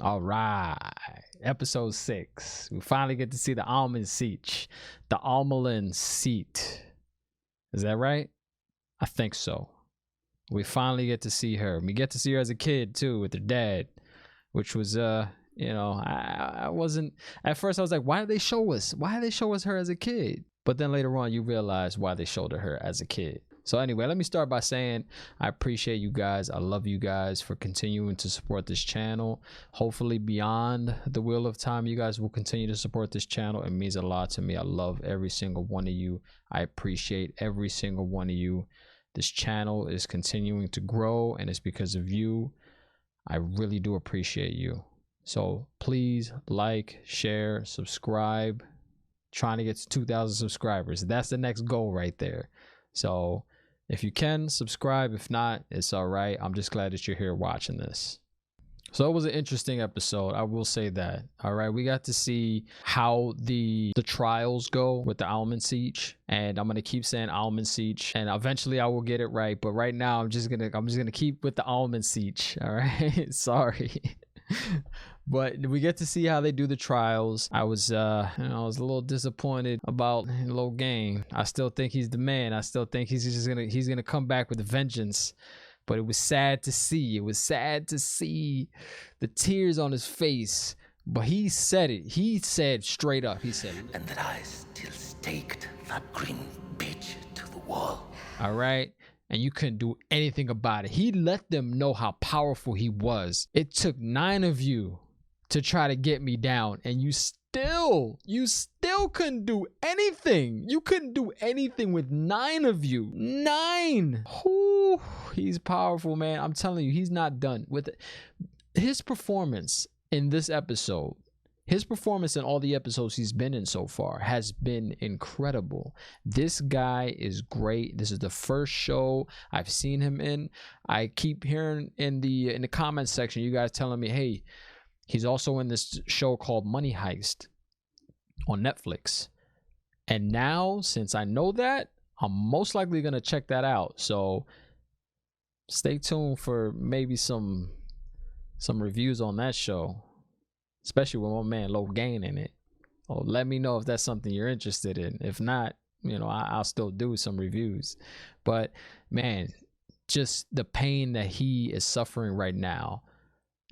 All right, episode 6. We finally get to see the Almond Siege, the Almond Siege. Is that right? I think so. We finally get to see her. We get to see her as a kid too, with her dad, which was you know, I wasn't at first. I was like, why did they show us? Why did they show us her as a kid? But then later on, you realize why they showed her as a kid. So anyway, let me start by saying I appreciate you guys. I love you guys for continuing to support this channel. Hopefully beyond the wheel of time, you guys will continue to support this channel. It means a lot to me. I love every single one of you. I appreciate every single one of you. This channel is continuing to grow, and it's because of you. I really do appreciate you. So please like, share, subscribe. Trying to get to 2,000 subscribers. That's the next goal right there. So if you can, subscribe. If not, it's all right. I'm just glad that you're here watching this. So it was an interesting episode, I will say that. All right, we got to see how the trials go with the Almond Siege, and I'm gonna keep saying Almond Siege, and eventually I will get it right. But right now, I'm just gonna keep with the Almond Siege. All right, sorry. But we get to see how they do the trials. I was I was a little disappointed about LOGAIN. I still think he's the man. I still think he's gonna come back with a vengeance. But it was sad to see. It was sad to see the tears on his face. But he said it. He said straight up. He said, and that I still staked that green bitch to the wall. All right. And you couldn't do anything about it. He let them know how powerful he was. It took 9 of you to try to get me down, and you still couldn't do anything. You couldn't do anything with 9 of you. 9. Ooh, he's powerful, man. I'm telling you, he's not done with it. His performance in this episode, his performance in all the episodes he's been in so far has been incredible. This guy is great. This is the first show I've seen him in. I keep hearing in the comment section, you guys telling me, hey, he's also in this show called Money Heist on Netflix. And now, since I know that, I'm most likely going to check that out. So stay tuned for maybe some reviews on that show, especially with my man LOGAIN in it. Oh, let me know if that's something you're interested in. If not, you know, I'll still do some reviews. But man, just the pain that he is suffering right now,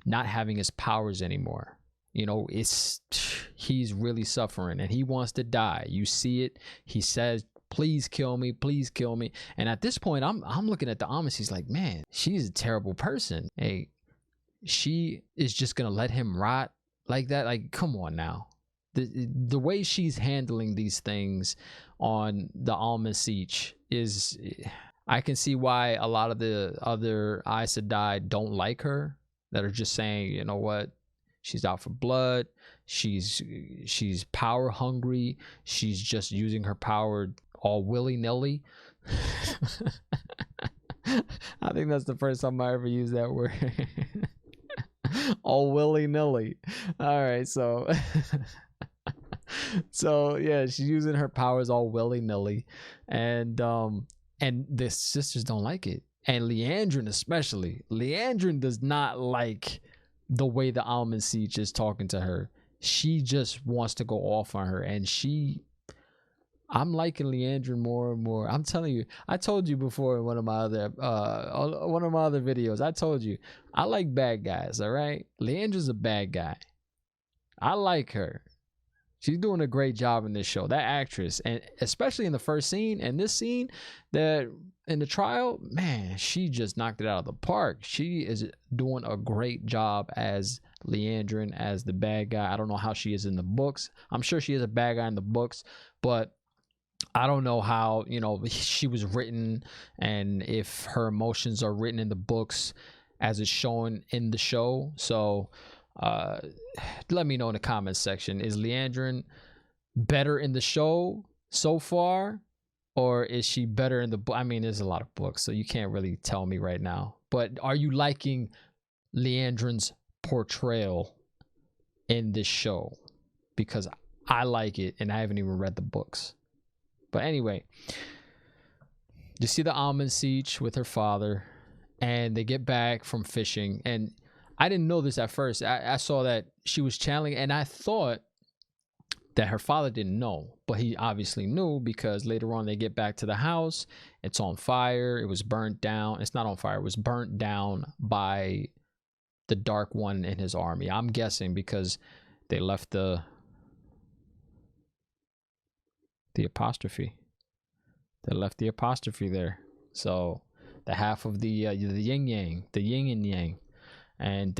not having his powers anymore, you know, he's really suffering, and he wants to die. You see it. He says, please kill me, please kill me. And at this point, I'm looking at the Almond. He's like, man, she's a terrible person. Hey, she is just gonna let him rot like that? Like, come on now. The way she's handling these things on the Almond Siege is, I can see why a lot of the other Aes Sedai don't like her, that are just saying, you know what, she's out for blood, she's power hungry, she's just using her power all willy-nilly. I think that's the first time I ever used that word. All willy-nilly. All right, so so yeah, she's using her powers all willy-nilly, and the sisters don't like it. And Liandrin especially. Liandrin does not like the way the Almond Siege is talking to her. She just wants to go off on her. And I'm liking Liandrin more and more. I'm telling you, I told you before in one of my other videos, I told you, I like bad guys, all right? Liandrin's a bad guy. I like her. She's doing a great job in this show. That actress, and especially in the first scene and this scene, that in the trial, man, she just knocked it out of the park. She is doing a great job as Liandrin, as the bad guy. I don't know how she is in the books. I'm sure she is a bad guy in the books, but I don't know how, you know, she was written, and if her emotions are written in the books as it's shown in the show. So let me know in the comments section. Is Liandrin better in the show so far, or is she better in the book? I mean, there's a lot of books, so you can't really tell me right now. But are you liking Liandrin's portrayal in this show? Because I like it, and I haven't even read the books. But anyway, you see the Almond Siege with her father, and they get back from fishing, and I didn't know this at first. I saw that she was channeling, and I thought that her father didn't know, but he obviously knew, because later on they get back to the house. It's on fire. It was burnt down. It's not on fire. It was burnt down by the Dark One in his army. I'm guessing because they left the apostrophe. They left the apostrophe there. So the half of the yin yang, the yin and yang. And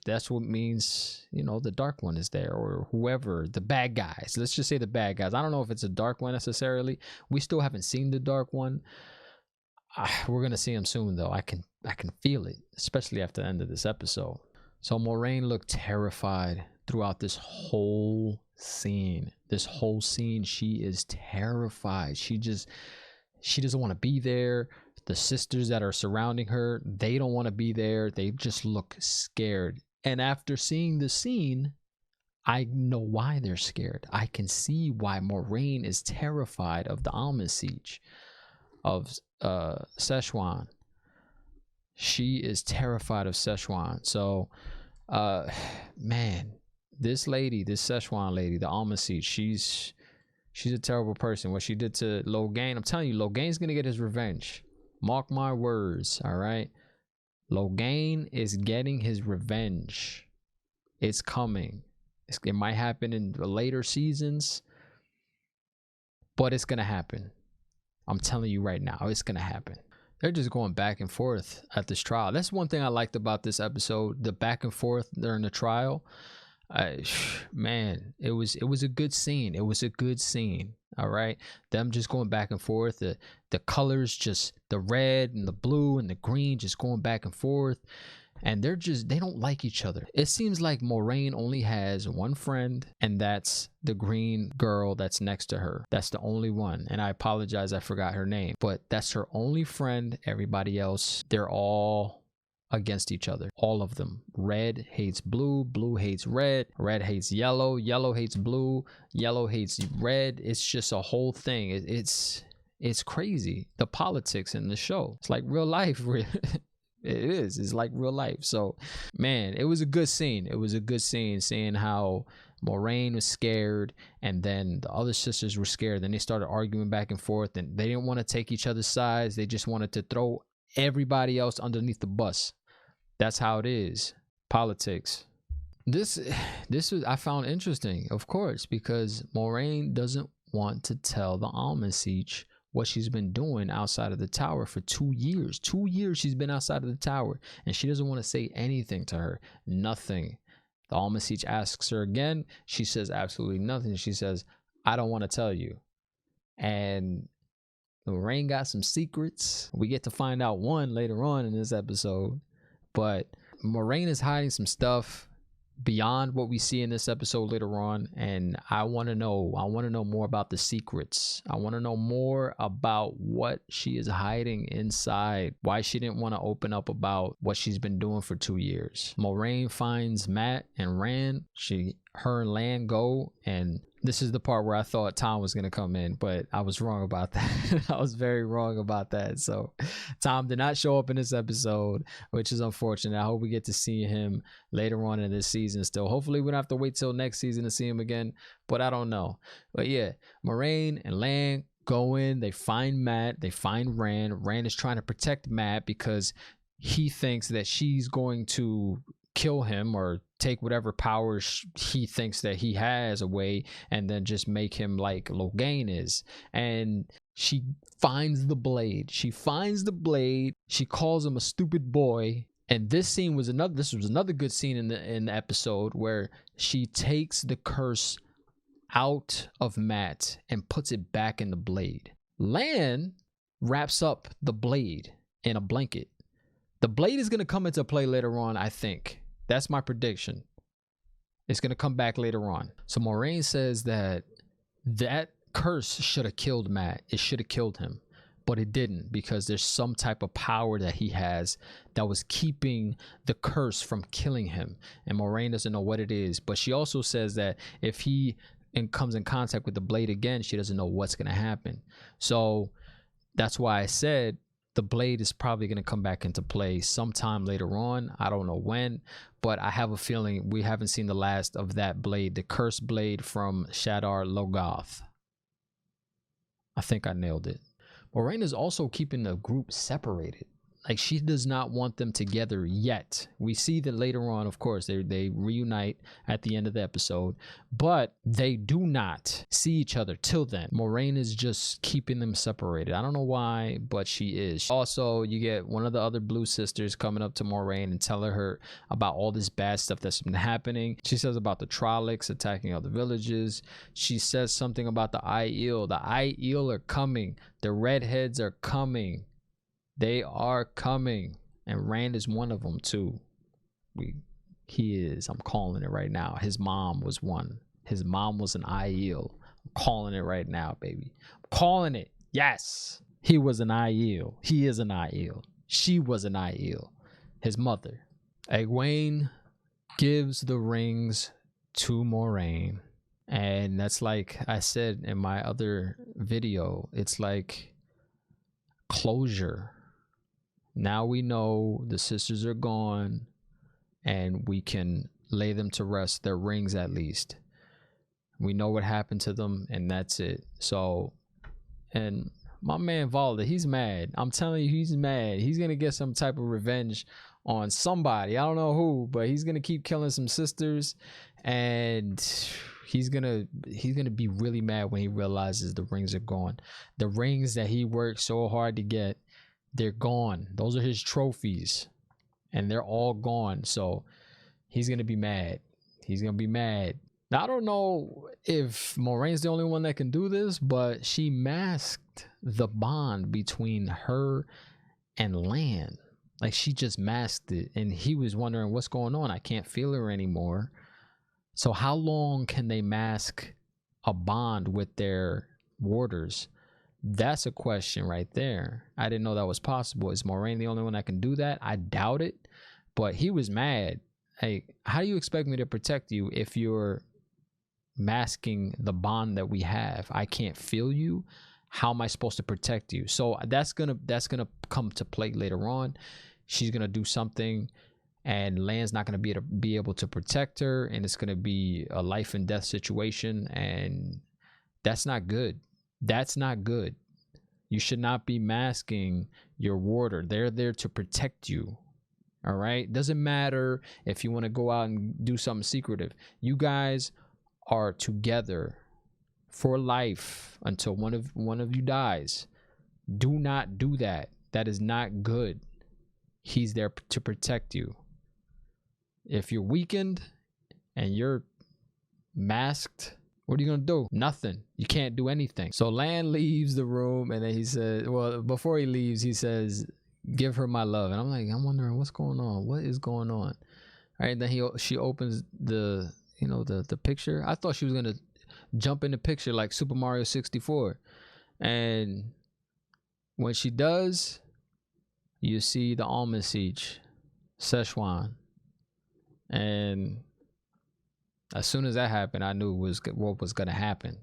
that's what means, you know, the Dark One is there, or whoever, the bad guys. Let's just say the bad guys. I don't know if it's a Dark One necessarily. We still haven't seen the Dark One. We're gonna see him soon, though. I can feel it, especially after the end of this episode. So Moraine looked terrified throughout this whole scene. She is terrified. She doesn't want to be there. The sisters that are surrounding her, they don't want to be there. They just look scared. And after seeing the scene, I know why they're scared. I can see why Moraine is terrified of the Almond Siege, of Szechuan. She is terrified of Szechuan. So, man, this Szechuan lady, the Almond Siege, she's a terrible person. What she did to LOGAIN, I'm telling you, LOGAIN's gonna get his revenge. Mark my words, all right? LOGAIN is getting his revenge. It's coming. It might happen in the later seasons, but it's going to happen. I'm telling you right now, it's going to happen. They're just going back and forth at this trial. That's one thing I liked about this episode, the back and forth during the trial. Man, it was a good scene. It was a good scene. All right, them just going back and forth. The colors, just the red and the blue and the green, just going back and forth, and they don't like each other. It seems like Moraine only has one friend, and that's the green girl that's next to her. That's the only one. And I apologize, I forgot her name, but that's her only friend. Everybody else, they're all against each other, all of them. Red hates blue, blue hates red, red hates yellow, yellow hates blue, yellow hates red. It's just a whole thing. It's crazy, the politics in the show. It's like real life. It's like real life. So man, it was a good scene. It was a good scene seeing how Moraine was scared, and then the other sisters were scared. Then they started arguing back and forth, and they didn't want to take each other's sides. They just wanted to throw everybody else underneath the bus. That's how it is. Politics. This was, I found interesting, of course, because Moraine doesn't want to tell the Almond Siege what she's been doing outside of the tower for 2 years. 2 years she's been outside of the tower, and she doesn't want to say anything to her. Nothing. The Almond Siege asks her again. She says absolutely nothing. She says, I don't want to tell you. And Moraine got some secrets. We get to find out one later on in this episode. But Moraine is hiding some stuff beyond what we see in this episode later on, and I want to know more about the secrets. I want to know more about what she is hiding inside, why she didn't want to open up about what she's been doing for 2 years. Moraine finds Matt and Rand. Her and Lan go, and this is the part where I thought Tom was going to come in, but I was wrong about that. I was very wrong about that. So Tom did not show up in this episode, which is unfortunate. I hope we get to see him later on in this season still. Hopefully we don't have to wait till next season to see him again, but I don't know. But yeah, Moraine and Lan go in. They find Matt. They find Rand. Rand is trying to protect Matt because he thinks that she's going to kill him or take whatever powers he thinks that he has away, and then just make him like LOGAIN is. And she finds the blade. She calls him a stupid boy. And this was another good scene in the episode where she takes the curse out of Matt and puts it back in the blade. Lan wraps up the blade in a blanket. The blade is going to come into play later on, I think. That's my prediction. It's going to come back later on. So Moraine says that curse should have killed Matt. It should have killed him. But it didn't, because there's some type of power that he has that was keeping the curse from killing him. And Moraine doesn't know what it is. But she also says that if he comes in contact with the blade again, she doesn't know what's going to happen. So that's why I said the blade is probably going to come back into play sometime later on. I don't know when, but I have a feeling we haven't seen the last of that blade, the cursed blade from Shadar Logoth. I think I nailed it. Moraine is also keeping the group separated. Like, she does not want them together yet. We see that later on, of course, they reunite at the end of the episode, but they do not see each other till then. Moraine is just keeping them separated. I don't know why, but she is. Also, you get one of the other blue sisters coming up to Moraine and telling her about all this bad stuff that's been happening. She says about the Trollocs attacking other villages. She says something about the Aiel. The Aiel are coming. The redheads are coming. They are coming, and Rand is one of them too. He is. I'm calling it right now. His mom was one. His mom was an Aiel. I'm calling it right now, baby. I'm calling it. Yes, he was an Aiel. He is an Aiel. She was an Aiel. His mother. Egwene gives the rings to Moraine, and that's like I said in my other video. It's like closure. Now we know the sisters are gone and we can lay them to rest, their rings at least. We know what happened to them and that's it. So, and my man Valda, he's mad. I'm telling you, he's mad. He's going to get some type of revenge on somebody. I don't know who, but he's going to keep killing some sisters, and he's going to be really mad when he realizes the rings are gone. The rings that he worked so hard to get, they're gone. Those are his trophies, and they're all gone. So he's gonna be mad. He's gonna be mad. Now, I don't know if Moraine's the only one that can do this, but she masked the bond between her and Lan. Like, she just masked it, and he was wondering what's going on. I can't feel her anymore. So how long can they mask a bond with their warders? That's a question right there. I didn't know that was possible. Is Moraine the only one that can do that? I doubt it, but he was mad. Hey, how do you expect me to protect you if you're masking the bond that we have? I can't feel you. How am I supposed to protect you? So that's gonna come to play later on. She's gonna do something, and Lan's not gonna be able to protect her, and it's gonna be a life and death situation, and that's not good. That's not good. You should not be masking your warder. They're there to protect you. All right? Doesn't matter if you want to go out and do something secretive. You guys are together for life until one of you dies. Do not do that. That is not good. He's there to protect you. If you're weakened and you're masked, what are you gonna do? Nothing. You can't do anything. So Lan leaves the room, and then he says, well, before he leaves, he says, give her my love. And I'm wondering what's going on. What is going on? All right, then she opens the picture. I thought she was gonna jump in the picture like Super Mario 64. And when she does, you see the Almond Siege, Szechuan. And as soon as that happened, I knew what was going to happen.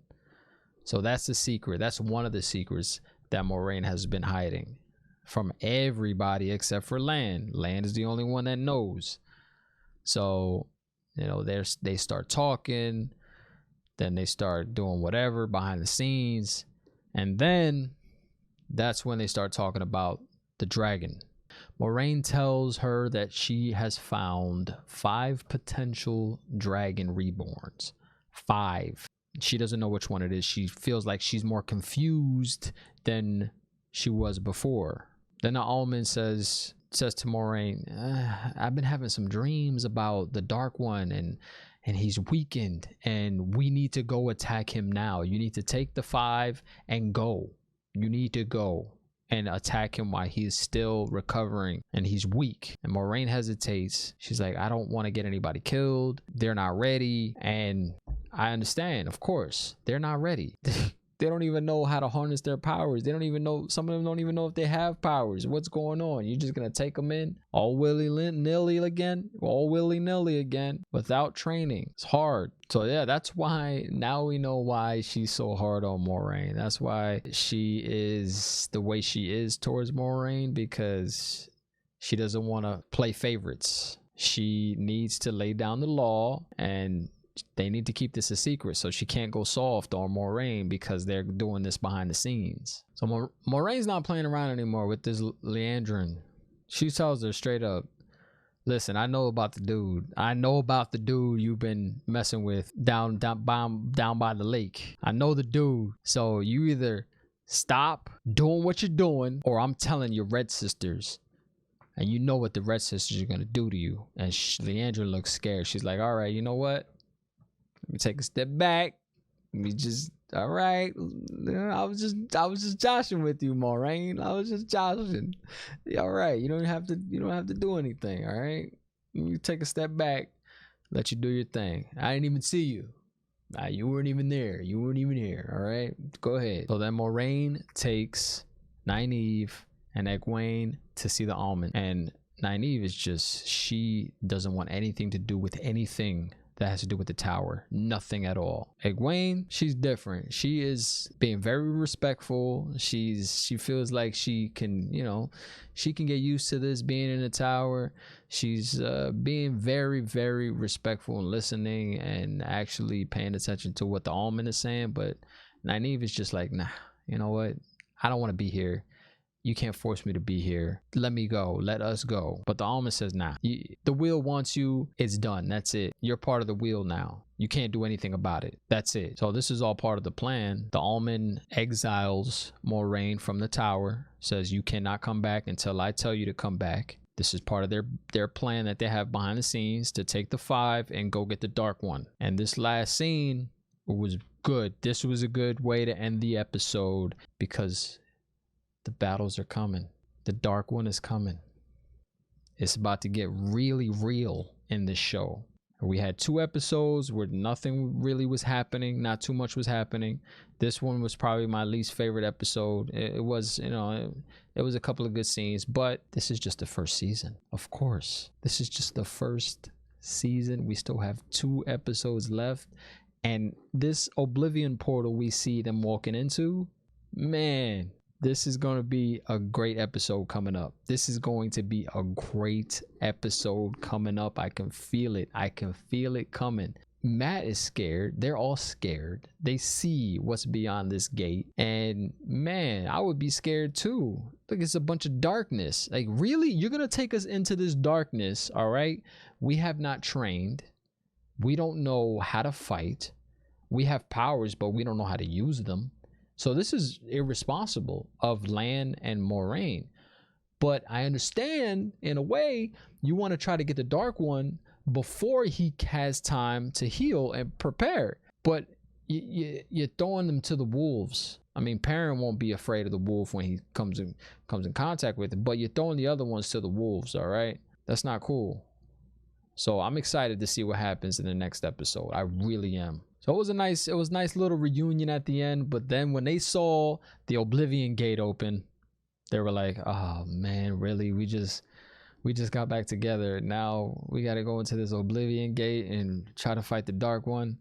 So that's the secret. That's one of the secrets that Moraine has been hiding from everybody except for Lan. Lan is the only one that knows. So, they start talking. Then they start doing whatever behind the scenes. And then that's when they start talking about the dragon. Moraine tells her that she has found 5 potential dragon reborns. 5. She doesn't know which one it is. She feels like she's more confused than she was before. Then the Almond says to Moraine, I've been having some dreams about the Dark One, and he's weakened, and we need to go attack him now. You need to take the 5 and go. You need to go and attack him while he's still recovering and he's weak. And Moraine hesitates. She's like, I don't want to get anybody killed. They're not ready. And I understand, of course, they're not ready. They don't even know how to harness their powers. They don't even know. Some of them don't even know if they have powers. What's going on? You're just gonna take them in all willy-nilly again without training. It's hard. So yeah, that's why now we know why she's so hard on Moraine. That's why she is the way she is towards Moraine, because she doesn't want to play favorites. She needs to lay down the law, and they need to keep this a secret, so she can't go soft on Moraine because they're doing this behind the scenes. So Moraine's not playing around anymore with this Leandrin. She tells her straight up, listen, I know about the dude. I know about the dude you've been messing with down by the lake. I know the dude. So you either stop doing what you're doing, or I'm telling your Red Sisters. And you know what the Red Sisters are going to do to you. And Leandrin looks scared. She's like, all right, you know what? Let me take a step back. All right. I was just joshing with you, Moraine. I was just joshing. All right. You don't have to do anything. All right. You take a step back, let you do your thing. I didn't even see you. You weren't even there. You weren't even here. All right. Go ahead. So then Moraine takes Nynaeve and Egwene to see the Almond. And Nynaeve is just, she doesn't want anything to do with anything that has to do with the tower. Nothing at all. Egwene, she's different. She is being very respectful. She feels like she can, she can get used to this being in the tower. She's being very, very respectful and listening and actually paying attention to what the Almond is saying. But Nynaeve is just like, nah, you know what? I don't want to be here. You can't force me to be here. Let me go. Let us go. But the Almond says, nah. The wheel wants you. It's done. That's it. You're part of the wheel now. You can't do anything about it. That's it. So this is all part of the plan. The Almond exiles Moraine from the tower. Says, you cannot come back until I tell you to come back. This is part of their plan that they have behind the scenes to take the 5 and go get the Dark One. And this last scene was good. This was a good way to end the episode, because the battles are coming. The Dark One is coming. It's about to get really real in this show. We had 2 episodes where nothing really was happening. Not too much was happening. This one was probably my least favorite episode. It was, it was a couple of good scenes, but this is just the first season. Of course, this is just the first season. We still have 2 episodes left. And this Oblivion portal we see them walking into, man, this is going to be a great episode coming up. This is going to be a great episode coming up. I can feel it. I can feel it coming. Matt is scared. They're all scared. They see what's beyond this gate. And man, I would be scared too. Look, it's a bunch of darkness. Like, really? You're going to take us into this darkness, all right? We have not trained. We don't know how to fight. We have powers, but we don't know how to use them. So this is irresponsible of Lan and Moraine. But I understand, in a way, you want to try to get the Dark One before he has time to heal and prepare. But you're throwing them to the wolves. I mean, Perrin won't be afraid of the wolf when he comes in contact with it, but you're throwing the other ones to the wolves, all right? That's not cool. So I'm excited to see what happens in the next episode. I really am. So it was nice little reunion at the end. But then when they saw the Oblivion Gate open, they were like, oh man, really? We just got back together. Now we got to go into this Oblivion Gate and try to fight the Dark One.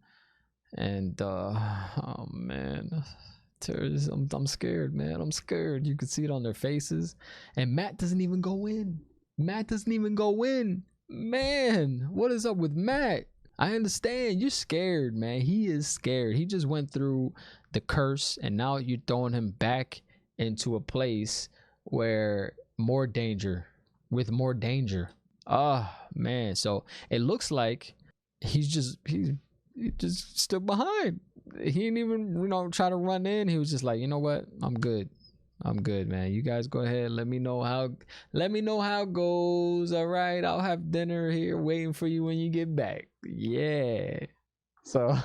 And oh man, I'm scared, man. I'm scared. You could see it on their faces. And Matt doesn't even go in. Man, what is up with Matt? I understand you're scared, man. He is scared. He just went through the curse, and now you're throwing him back into a place where more danger. Man. So it looks like he's just stood behind. He didn't even try to run in. He was just like, you know what? I'm good, man. You guys go ahead. Let me know how it goes. All right. I'll have dinner here waiting for you when you get back. Yeah. So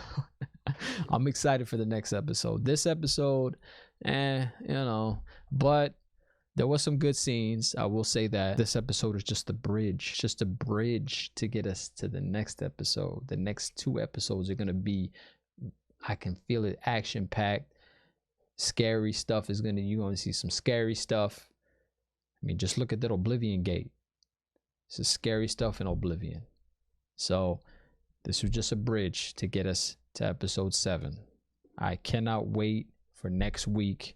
I'm excited for the next episode. This episode, but there was some good scenes. I will say that this episode is just a bridge to get us to the next episode. The next 2 episodes are going to be, I can feel it, action-packed. Scary stuff is you're gonna see some scary stuff. I mean, just look at that Oblivion Gate. This is scary stuff in Oblivion. So this was just a bridge to get us to episode 7. I cannot wait for next week.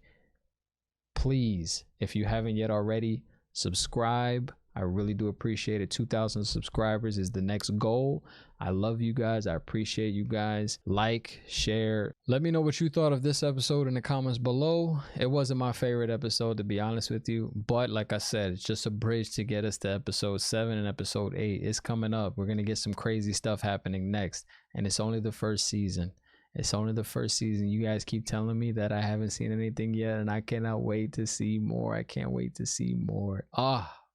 Please, if you haven't yet already, subscribe. I really do appreciate it. 2,000 subscribers is the next goal. I love you guys. I appreciate you guys. Like, share. Let me know what you thought of this episode in the comments below. It wasn't my favorite episode, to be honest with you. But like I said, it's just a bridge to get us to episode 7 and episode 8. It's coming up. We're going to get some crazy stuff happening next. And it's only the first season. It's only the first season. You guys keep telling me that I haven't seen anything yet, and I cannot wait to see more. I can't wait to see more.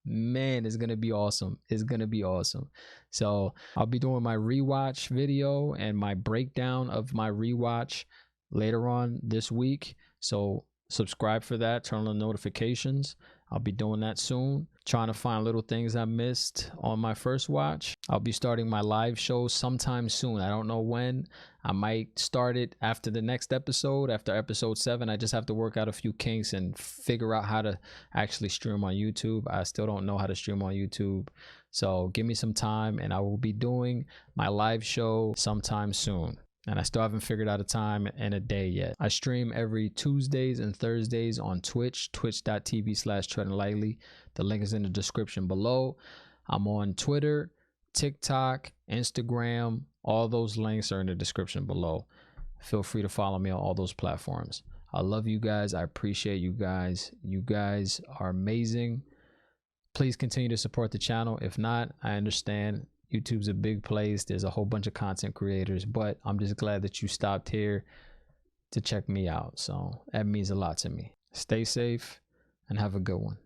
Man, it's gonna be awesome. It's gonna be awesome. So I'll be doing my rewatch video and my breakdown of my rewatch later on this week. So subscribe for that. Turn on the notifications. I'll be doing that soon. Trying to find little things I missed on my first watch. I'll be starting my live show sometime soon. I don't know when. I might start it after the next episode, after episode 7. I just have to work out a few kinks and figure out how to actually stream on YouTube. I still don't know how to stream on YouTube. So give me some time and I will be doing my live show sometime soon. And I still haven't figured out a time and a day yet. I stream every Tuesdays and Thursdays on Twitch, twitch.tv/treadinglightly. The link is in the description below. I'm on Twitter, TikTok, Instagram. All those links are in the description below. Feel free to follow me on all those platforms. I love you guys. I appreciate you guys. You guys are amazing. Please continue to support the channel. If not, I understand. YouTube's a big place. There's a whole bunch of content creators, but I'm just glad that you stopped here to check me out. So that means a lot to me. Stay safe and have a good one.